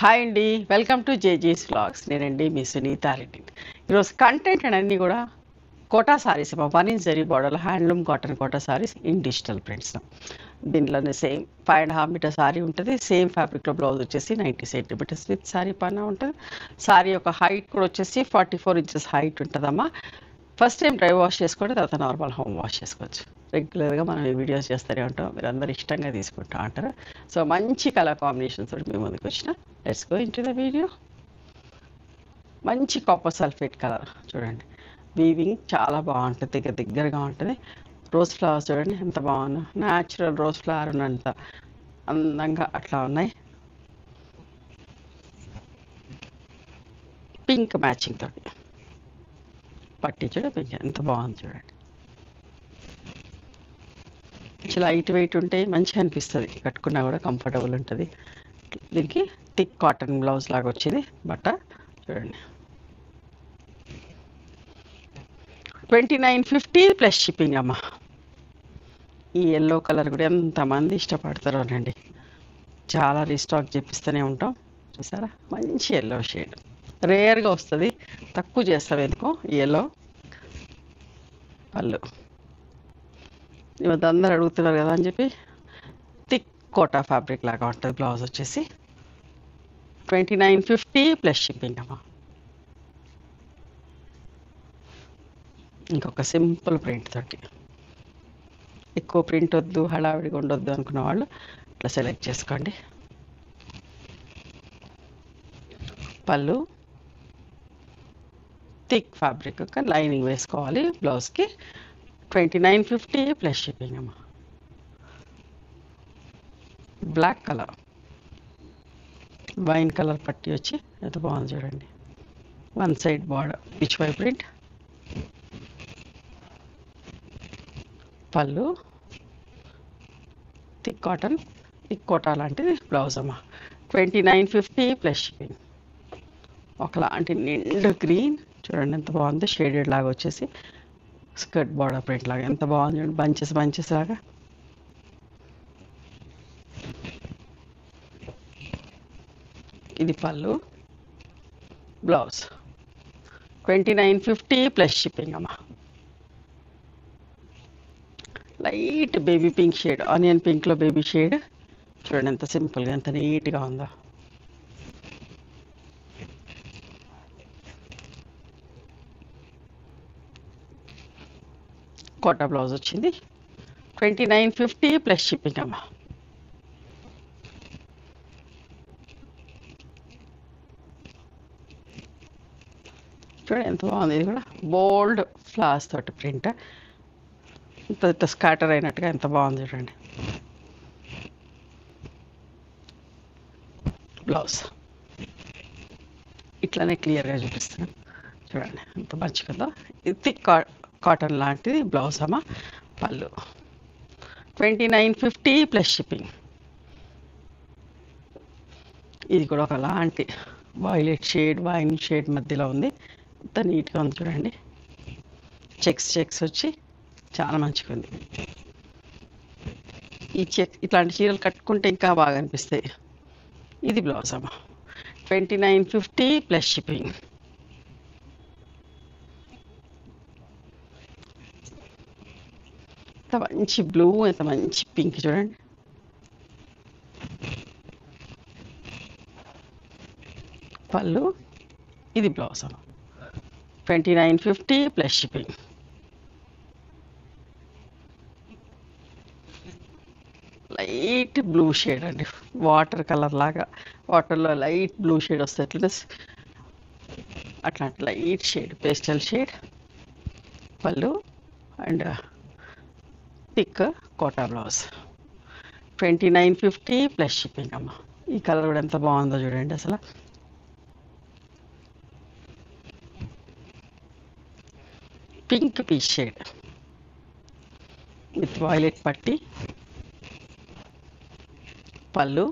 Hi అండి, welcome to జేజీస్ vlogs. నేనండి మీ సునీత రెడ్డి. ఈరోజు కంటెంట్ అన్నీ కూడా కోటా సారీస్, మా పని జరీ బోర్డర్లో handloom cotton Kota saris in digital prints. దీంట్లోనే సేమ్ 5.5 మీటర్ సారీ ఉంటుంది. సేమ్ ఫ్యాబ్రిక్లో బ్లౌజ్ వచ్చేసి 90 సెంటీమీటర్స్ విత్ సారీ పైన ఉంటుంది. సారీ యొక్క హైట్ కూడా వచ్చేసి 44 ఇంచెస్ హైట్ ఉంటుందమ్మా. ఫస్ట్ టైం డ్రై వాష్ చేసుకోండి, తర్వాత నార్మల్ హోమ్ వాష్ చేసుకోవచ్చు. రెగ్యులర్గా మనం ఈ వీడియోస్ చేస్తూనే ఉంటాం, మీరు అందరు ఇష్టంగా తీసుకుంటా అంటారు. సో మంచి కలర్ కాంబినేషన్స్ తోటి మీ ముందుకు వచ్చిన. Let's go into the video. మంచి కాపర్ సల్ఫేట్ కలర్ చూడండి, వీవింగ్ చాలా బాగుంటుంది, దగ్గరగా ఉంటుంది. రోజ్ ఫ్లవర్స్ చూడండి ఎంత బాగున్నా, న్యాచురల్ రోజ్ ఫ్లవర్ ఉన్నంత అందంగా అట్లా ఉన్నాయి. పింక్ మ్యాచింగ్ తోటి పట్టి చూడ పింక్ ఎంత బాగుంది చూడండి. చాలా లైట్ వెయిట్ ఉంటాయి, మంచిగా అనిపిస్తుంది, కట్టుకున్నా కూడా కంఫర్టబుల్ ఉంటుంది. దీనికి థిక్ కాటన్ బ్లౌజ్ లాగా వచ్చింది బట్ట చూడండి. 2950 ప్లస్ షిప్పింగ్ అమ్మ. ఈ ఎల్లో కలర్ కూడా ఎంతమంది ఇష్టపడతారో అండి, చాలా రీస్టాక్ చేపిస్తూనే ఉంటాం. చూసారా మంచి ఎల్లో షేడ్, రేర్గా వస్తుంది, తక్కువ చేస్తాం ఎందుకో. ఈ ఎల్లో పళ్ళు ఇవన్నీ అందరు అడుగుతున్నారు కదా అని చెప్పి థిక్ కోటా ఫ్యాబ్రిక్ లాగా ఉంటుంది. బ్లౌజ్ వచ్చేసి 2950 ప్లస్ షిప్పింగ్ అమ్మా. ఇంకొక సింపుల్ ప్రింట్ తోటి, ఎక్కువ ప్రింట్ వద్దు, హడావిడిగా ఉండొద్దు అనుకున్న వాళ్ళు ఇట్లా సెలెక్ట్ చేసుకోండి. పళ్ళు థిక్ ఫ్యాబ్రిక్, కానీ లైనింగ్ వేసుకోవాలి బ్లౌజ్కి. 2950 ప్లస్ షిప్పింగ్ అమ్మా. బ్లాక్ కలర్, వైన్ కలర్ పట్టి వచ్చి ఎంత బాగుంది చూడండి. One side border pichwai print. పళ్ళు థిక్ కాటన్, థిక్ కోటా లాంటిది బ్లౌజ్ అమ్మా. 2950 ప్లస్ షిప్పింగ్. ఒకలాంటి నిండు గ్రీన్ చూడండి ఎంత బాగుంది, షేడెడ్ లాగా వచ్చేసి స్కర్ట్ బార్డర్ ప్రింట్ లాగా ఎంత బాగుంది చూడండి, బంచెస్ బంచెస్ లాగా. ఇది పళ్ళు, బ్లౌజ్ 2950 ప్లస్ షిప్పింగ్ అమ్మా. Light baby pink shade, onion పింక్లో బేబీ షేడ్ చూడండి ఎంత సింపుల్గా ఎంత నీట్గా ఉందో. కోటా బ్లౌజ్ వచ్చింది. 2950 ప్లస్ షిప్పింగ్ అమ్మా. చూడండి ఎంత బాగుంది, ఇది కూడా బోల్డ్ ఫ్లవర్స్ తోటి ప్రింట్, ఇంత స్కాటర్ అయినట్టుగా ఎంత బాగుంది చూడండి. బ్లౌజ్ ఇట్లానే క్లియర్గా చూపిస్తున్నాను చూడండి ఎంత మంచిగా. ఇది థిక్ కాటన్ లాంటిది బ్లౌజ్ అమ్మా. పళ్ళు 2950 ప్లస్ షిప్పింగ్. ఇది కూడా ఒకలాంటి వైలెట్ షేడ్, వైన్ షేడ్ మధ్యలో ఉంది, ఎంత నీట్గా ఉంది చూడండి. చెక్స్ చెక్స్ వచ్చి చాలా మంచిగా ఉంది. ఈ ఇట్లాంటి చీరలు కట్టుకుంటే ఇంకా బాగా అనిపిస్తాయి. ఇది బ్లౌజ్ అమ్మా. 2950 ప్లస్ షిప్పింగ్. ఎంత మంచి బ్లూ, ఎంత మంచి పింక్ చూడండి. పళ్ళు ఇది బ్లౌజ్ అమ్మా. 2950 plus shipping. Light blue shade అండి, వాటర్ కలర్ లాగా, వాటర్లో లైట్ బ్లూ షేడ్ వస్తుంది అట్లాంటి లైట్ షేడ్, పేస్టల్ షేడ్. పళ్ళు and thick Kota blouse 2950 plus shipping అమ్మ. ఈ కలర్ కూడా ఎంత బాగుందో చూడండి అసలు. Pink peach shade with violet పట్టి. పళ్ళు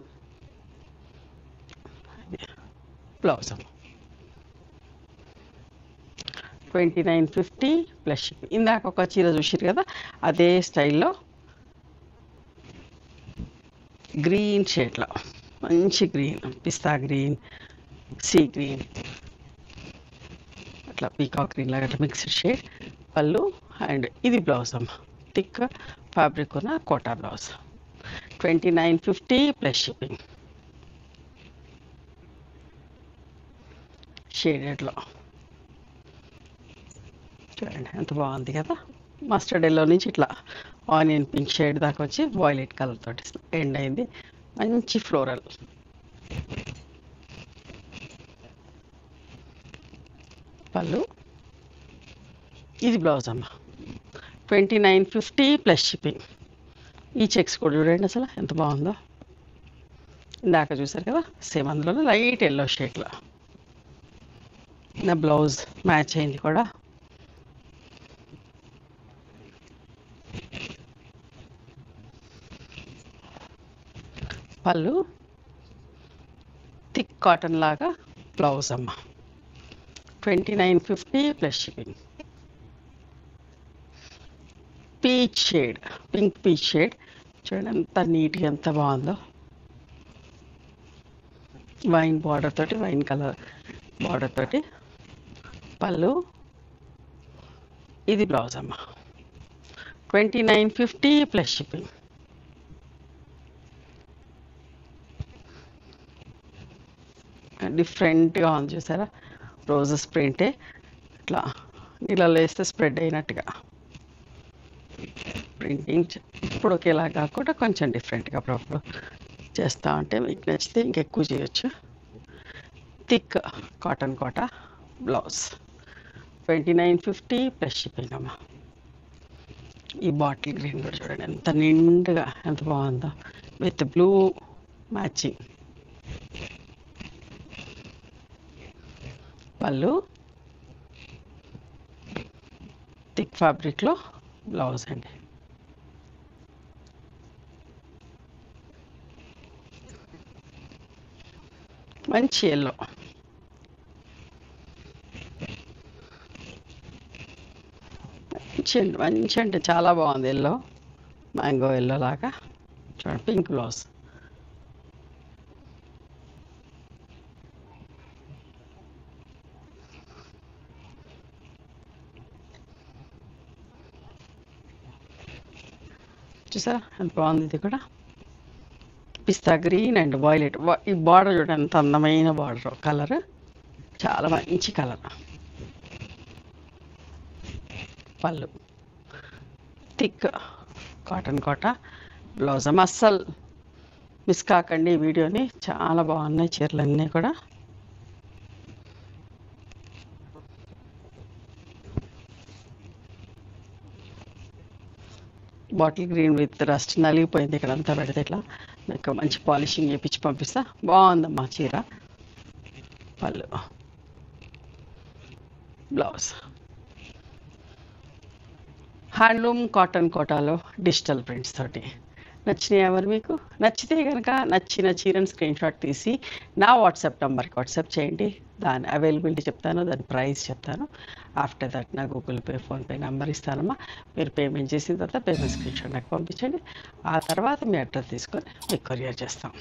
బ్లౌజ్ 2950 ప్లస్ షిప్పింగ్. ఇందాక ఒక చీర చూసారు కదా, అదే స్టైల్లో గ్రీన్ షేడ్లో మంచి గ్రీన్, పిస్తా గ్రీన్, సీ గ్రీన్, అట్లా పీకాక్ గ్రీన్ లాగా అట్లా మిక్స్డ్ షేడ్ పళ్ళు. అండ్ ఇది బ్లౌజ్ అమ్మ, థిక్ ఫ్యాబ్రిక్ ఉన్న కోటా బ్లౌజ్. 2950 plus shipping. షేడెడ్లో చూడండి ఎంత బాగుంది కదా. మస్టర్డ్ ఎల్లో నుంచి ఇట్లా ఆనియన్ పింక్ షేడ్ దాకా వచ్చి వాయిలెట్ కలర్ తోటి ఎండ్ అయింది. మంచి ఫ్లోరల్. పళ్ళు, ఇది బ్లౌజ్ అమ్మ. 2950 ప్లస్ షిప్పింగ్. ఈ చెక్స్ కూడా చూడండి అసలు ఎంత బాగుందో. ఇందాక చూసారు కదా సేమ్ అందులో లైట్ ఎల్లో షేడ్లో నా బ్లౌజ్ మ్యాచ్ అయింది కూడా. పళ్ళు థిక్ కాటన్ లాగా బ్లౌజ్ అమ్మ. 2950 plus shipping. Peach shade, pink peach shade చూడండి ఎంత నీట్గా ఎంత బాగుందో. వైన్ బార్డర్ తోటి, వైన్ కలర్ బార్డర్ తోటి పళ్ళు, ఇది బ్లౌజ్ అమ్మ. 2950 ప్లస్ షిప్పింగ్. డిఫరెంట్గా ఉంది చూసారా, రోజెస్ ప్రింటే ఇట్లా నీళ్ళలో వేస్తే స్ప్రెడ్ అయినట్టుగా ప్రింటింగ్. ఇప్పుడు ఒకేలా కాకుండా కొంచెం డిఫరెంట్గా అప్పుడప్పుడు చేస్తూ ఉంటే మీకు నచ్చితే ఇంకెక్కువ చేయొచ్చు. థిక్ కాటన్ కోట బ్లౌజ్. 2950 ప్లస్ షిప్పింగ్ అమ్మ. ఈ బాటిల్ గ్రీన్ కూడా చూడండి ఎంత నిండుగా ఎంత బాగుందో విత్ బ్లూ మ్యాచింగ్. పళ్ళు థిక్ ఫ్యాబ్రిక్లో బ్లౌజ్ అండి. మంచి ఎల్లో, మంచి అంటే చాలా బాగుంది ఎల్లో, మ్యాంగో ఎల్లో లాగా చూడండి. Pink blouse. చూసారా ఎంత బాగుంది. ఇది కూడా పిస్తా గ్రీన్ అండ్ వైలెట్. ఈ బార్డర్ చూడండి ఎంత అందమైన బార్డర్, కలర్ చాలా మంచి కలర్. పళ్ళు థిక్ కాటన్ కోట బ్లౌజ్. అస్సలు మిస్ కాకండి ఈ వీడియోని, చాలా బాగున్నాయి చీరలన్నీ కూడా. బాటిల్ గ్రీన్ విత్ రస్ట్ నలిగిపోయింది ఇక్కడ అంతా పెడితే. ఇట్లా మీకు మంచి పాలిషింగ్ చేయించి పంపిస్తా. బాగుందమ్మా చీర. పళ్ళు బ్లౌజ్. హ్యాండ్లూమ్ కాటన్ కోటాలో డిజిటల్ ప్రింట్స్ తోటి. నచ్చినాయి ఎవరు మీకు? నచ్చితే కనుక నచ్చిన చీరను స్క్రీన్ షాట్ తీసి నా వాట్సాప్ నెంబర్కి వాట్సాప్ చేయండి. దాని అవైలబిలిటీ చెప్తాను, దాని ప్రైస్ చెప్తాను. ఆఫ్టర్ దట్ నా గూగుల్ పే, ఫోన్పే నెంబర్ ఇస్తానమ్మా. మీరు పేమెంట్ చేసిన తర్వాత పేమెంట్ స్క్రీన్ షాట్ నాకు పంపించండి. ఆ తర్వాత మీ అడ్రస్ తీసుకొని మీకు కొరియర్ చేస్తాం.